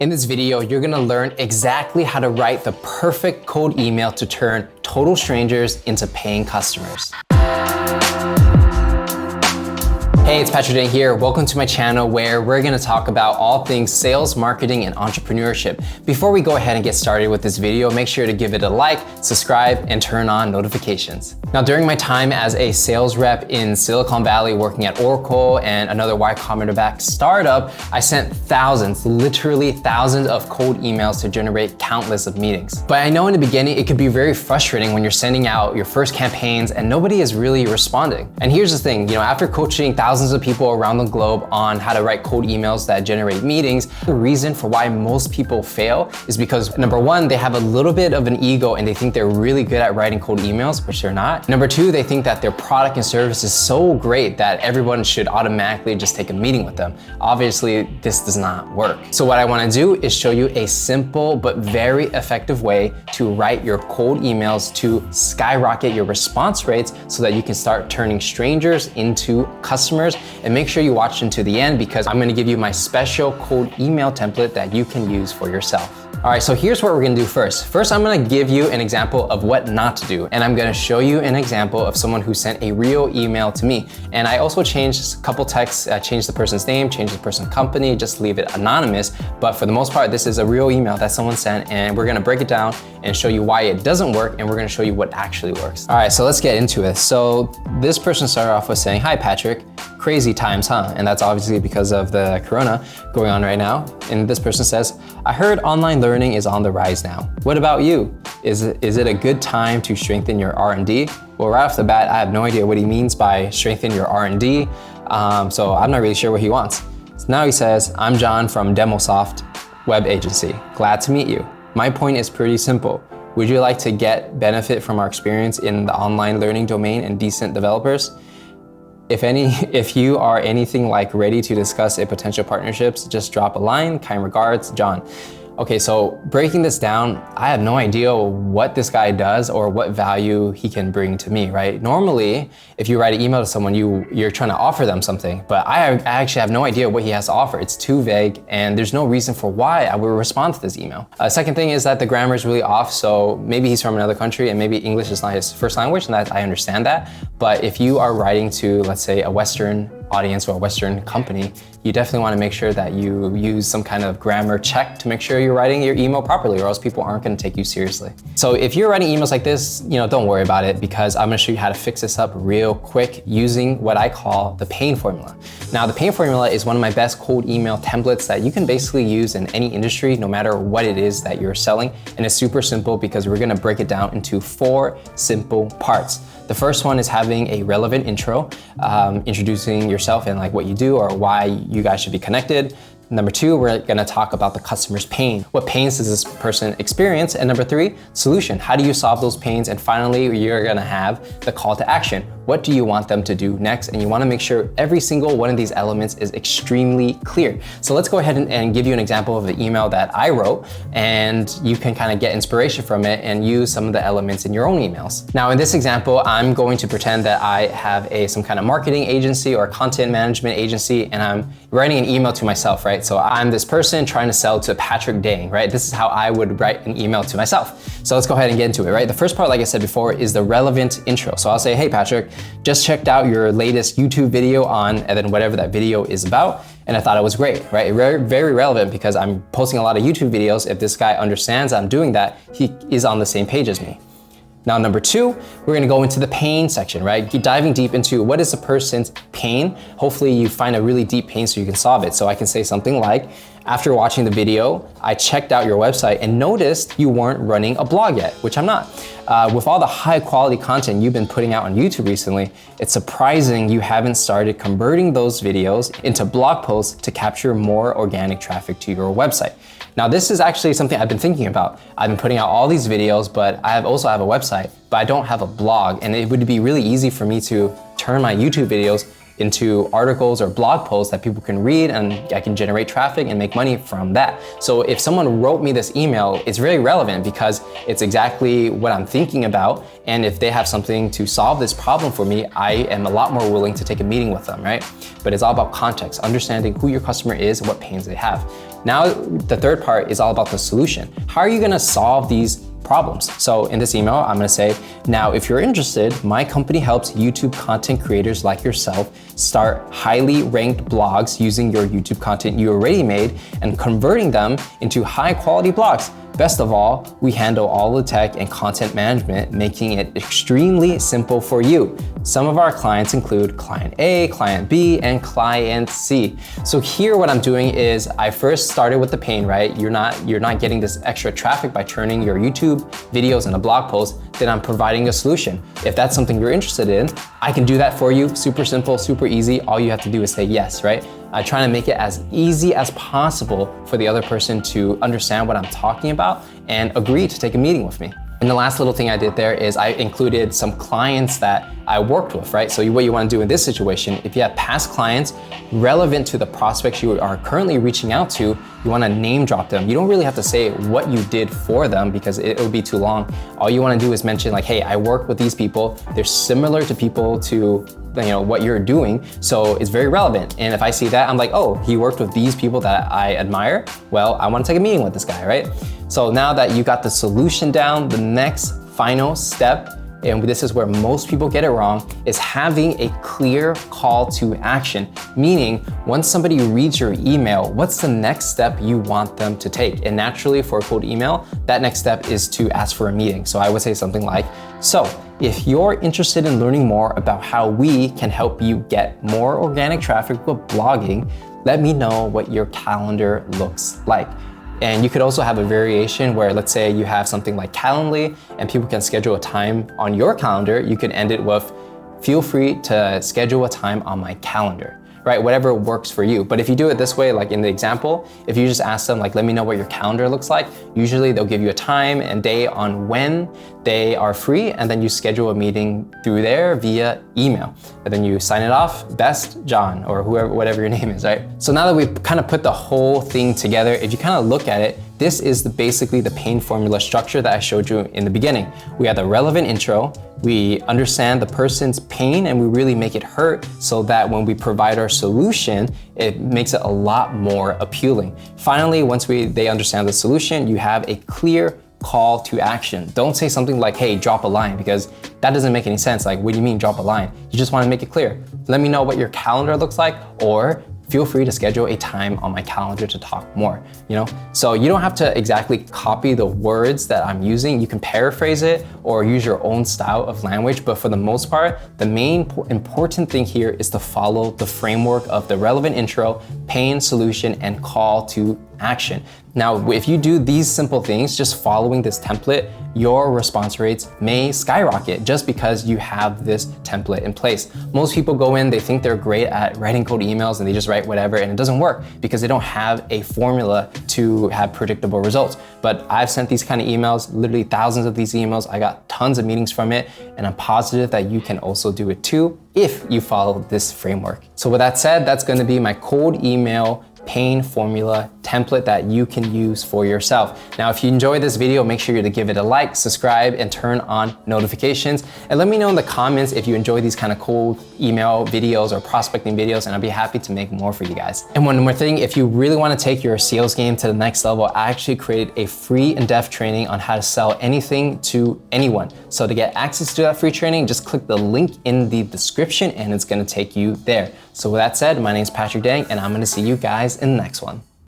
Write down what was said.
In this video, you're gonna learn exactly how to write the perfect cold email to turn total strangers into paying customers. Hey, it's Patrick Dang here. Welcome to my channel where we're gonna talk about all things sales, marketing, and entrepreneurship. Before we go ahead and get started with this video, make sure to give it a like, subscribe, and turn on notifications. Now, during my time as a sales rep in Silicon Valley working at Oracle and another Y Combinator-backed startup, I sent thousands, literally thousands of cold emails to generate countless of meetings. But I know in the beginning, it could be very frustrating when you're sending out your first campaigns and nobody is really responding. And here's the thing, after coaching thousands of people around the globe on how to write cold emails that generate meetings, the reason for why most people fail is because number one, they have a little bit of an ego and they think they're really good at writing cold emails, which they're not. Number two, they think that their product and service is so great that everyone should automatically just take a meeting with them. Obviously, this does not work. So what I wanna do is show you a simple but very effective way to write your cold emails to skyrocket your response rates so that you can start turning strangers into customers. And make sure you watch until the end because I'm gonna give you my special cold email template that you can use for yourself. All right, so here's what we're gonna do first. First, I'm gonna give you an example of what not to do. And I'm gonna show you an example of someone who sent a real email to me. And I also changed a couple texts, changed the person's name, changed the person's company, just leave it anonymous. But for the most part, this is a real email that someone sent and we're gonna break it down and show you why it doesn't work and we're gonna show you what actually works. All right, so let's get into it. So this person started off with saying, "Hi Patrick, crazy times, huh?" And that's obviously because of the corona going on right now. And this person says, "I heard online learning is on the rise now. What about you? Is it a good time to strengthen your R&D?" Well, right off the bat, I have no idea what he means by strengthen your R&D. So I'm not really sure what he wants. So now he says, "I'm John from Demosoft Web Agency. Glad to meet you. My point is pretty simple. Would you like to get benefit from our experience in the online learning domain and decent developers? If you are anything like ready to discuss a potential partnerships, just drop a line. Kind regards, John." Okay, so breaking this down, I have no idea what this guy does or what value he can bring to me, right? Normally, if you write an email to someone, you're trying to offer them something, but I actually have no idea what he has to offer. It's too vague and there's no reason for why I would respond to this email. Second thing is that the grammar is really off, so maybe he's from another country and maybe English is not his first language, and I understand that. But if you are writing to, let's say, a Western audience or a Western company, you definitely want to make sure that you use some kind of grammar check to make sure you're writing your email properly, or else people aren't going to take you seriously. So if you're writing emails like this, don't worry about it because I'm going to show you how to fix this up real quick using what I call the pain formula. Now, the pain formula is one of my best cold email templates that you can basically use in any industry, no matter what it is that you're selling. And it's super simple because we're going to break it down into 4 simple parts. The first one is having a relevant intro, introducing yourself and like what you do or why you guys should be connected. Number 2, we're gonna talk about the customer's pain. What pains does this person experience? And number 3, solution. How do you solve those pains? And finally, you're gonna have the call to action. What do you want them to do next? And you wanna make sure every single one of these elements is extremely clear. So let's go ahead and give you an example of the email that I wrote, and you can kind of get inspiration from it and use some of the elements in your own emails. Now, in this example, I'm going to pretend that I have some kind of marketing agency or content management agency, and I'm writing an email to myself, right? So I'm this person trying to sell to Patrick Dang, right? This is how I would write an email to myself. So let's go ahead and get into it, right? The first part, like I said before, is the relevant intro. So I'll say, "Hey Patrick, just checked out your latest YouTube video on," and then whatever that video is about, and I thought it was great, right? Very, very relevant because I'm posting a lot of YouTube videos. If this guy understands I'm doing that, he is on the same page as me. Now, number 2, we're gonna go into the pain section, right? Diving deep into what is a person's pain. Hopefully you find a really deep pain so you can solve it. So I can say something like, "After watching the video, I checked out your website and noticed you weren't running a blog yet," which I'm not. With all the high quality content you've been putting out on YouTube recently, it's surprising you haven't started converting those videos into blog posts to capture more organic traffic to your website. Now, this is actually something I've been thinking about. I've been putting out all these videos, but I also have a website, but I don't have a blog. And it would be really easy for me to turn my YouTube videos into articles or blog posts that people can read, and I can generate traffic and make money from that. So if someone wrote me this email, it's very relevant because it's exactly what I'm thinking about. And if they have something to solve this problem for me, I am a lot more willing to take a meeting with them, right? But it's all about context, understanding who your customer is and what pains they have. Now, the third part is all about the solution. How are you gonna solve these problems? So in this email, I'm gonna say, now, if you're interested, my company helps YouTube content creators like yourself start highly ranked blogs using your YouTube content you already made and converting them into high quality blogs. Best of all, we handle all the tech and content management, making it extremely simple for you. Some of our clients include Client A, Client B, and Client C. So here what I'm doing is I first started with the pain, right? You're not getting this extra traffic by turning your YouTube videos into blog posts. Then I'm providing a solution. If that's something you're interested in, I can do that for you. Super simple, super easy. All you have to do is say yes, right? I try to make it as easy as possible for the other person to understand what I'm talking about and agree to take a meeting with me. And the last little thing I did there is I included some clients that I worked with, right? So what you want to do in this situation, if you have past clients relevant to the prospects you are currently reaching out to, you want to name drop them. You don't really have to say what you did for them because it would be too long. All you want to do is mention like, hey, I worked with these people. They're similar to people to what you're doing, so it's very relevant. And if I see that, I'm like, oh, he worked with these people that I admire. Well, I want to take a meeting with this guy, right? So now that you got the solution down, the next final step, and this is where most people get it wrong, is having a clear call to action. Meaning, once somebody reads your email, what's the next step you want them to take? And naturally, for a cold email, that next step is to ask for a meeting. So I would say something like, so if you're interested in learning more about how we can help you get more organic traffic with blogging, let me know what your calendar looks like. And you could also have a variation where, let's say you have something like Calendly and people can schedule a time on your calendar. You could end it with, feel free to schedule a time on my calendar, right? Whatever works for you. But if you do it this way, like in the example, if you just ask them like, let me know what your calendar looks like, usually they'll give you a time and day on when they are free, and then you schedule a meeting through there via email. And then you sign it off, Best John, or whoever, whatever your name is, right? So now that we've kind of put the whole thing together, if you kind of look at it, this is basically the pain formula structure that I showed you in the beginning. We have the relevant intro, we understand the person's pain, and we really make it hurt so that when we provide our solution, it makes it a lot more appealing. Finally, once they understand the solution, you have a clear call to action. Don't say something like, hey, drop a line, because that doesn't make any sense. Like, what do you mean drop a line? You just want to make it clear. Let me know what your calendar looks like, or feel free to schedule a time on my calendar to talk more, So you don't have to exactly copy the words that I'm using. You can paraphrase it or use your own style of language, but for the most part, the main important thing here is to follow the framework of the relevant intro, pain, solution, and call to action. Now, if you do these simple things, just following this template, your response rates may skyrocket just because you have this template in place. Most people go in, they think they're great at writing cold emails and they just write whatever, and it doesn't work because they don't have a formula to have predictable results. But I've sent these kind of emails, literally thousands of these emails. I got tons of meetings from it, and I'm positive that you can also do it too if you follow this framework. So with that said, that's gonna be my cold email pain formula template that you can use for yourself. Now, if you enjoyed this video, make sure to give it a like, subscribe, and turn on notifications. And let me know in the comments if you enjoy these kind of cold email videos or prospecting videos, and I'll be happy to make more for you guys. And one more thing, if you really want to take your sales game to the next level, I actually created a free in-depth training on how to sell anything to anyone. So to get access to that free training, just click the link in the description and it's going to take you there. So with that said, my name is Patrick Dang, and I'm going to see you guys in the next one.